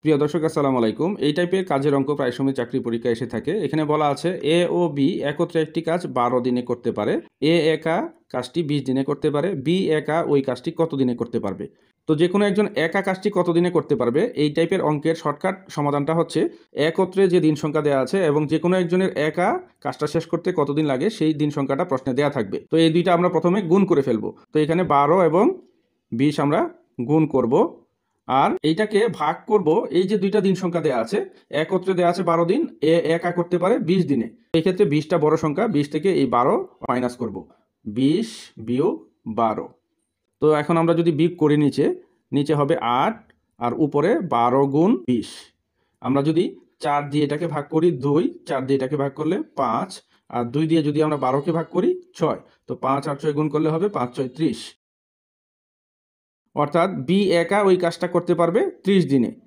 প্রিয় দর্শক আসসালামু আলাইকুম। এই টাইপের কাজের অঙ্ক প্রায় সময় চাকরি পরীক্ষায় এসে থাকে। এখানে বলা আছে এ ও বি একত্রে একটি কাজ 12 দিনে করতে পারে। এ একা কাজটি 20 দিনে করতে পারে। বি একা ওই কাজটি কত দিনে করতে পারবে? তো যে কোনো একজন একা কাজটি কত দিনে করতে পারবে, এই টাইপের অঙ্কের শর্টকাট সমাধানটা হচ্ছে একত্রে যে দিন সংখ্যা দেওয়া আছে এবং যে কোনো একজনের একা কাজটা শেষ করতে কতদিন লাগে সেই দিন সংখ্যাটা প্রশ্নে দেওয়া থাকবে। তো এই দুইটা আমরা প্রথমে গুণ করে ফেলবো। তো এখানে 12 এবং 20 আমরা গুণ করব। আর এইটাকে ভাগ করব, এই যে দুইটা দিন সংখ্যা দেওয়া আছে একত্রে দেওয়া আছে 12 দিন, একা করতে পারে 20 দিনে। এই ক্ষেত্রে 20টা বড় সংখ্যা, 20 থেকে এই 12 মাইনাস করব, 20 বিয়োগ 12। তো এখন আমরা যদি বিয়োগ করি নিচে নিচে হবে 8 আর উপরে 12 গুণ 20। আমরা যদি 4 দিয়ে এটাকে ভাগ করি 2, 4 দিয়ে এটাকে ভাগ করলে 5, আর 2 দিয়ে যদি আমরা 12কে ভাগ করি 6, তো 5 আর 6 গুণ করলে হবে 5 6 30। অর্থাৎ বি একা ওই কাজটা করতে পারবে 30 দিনে।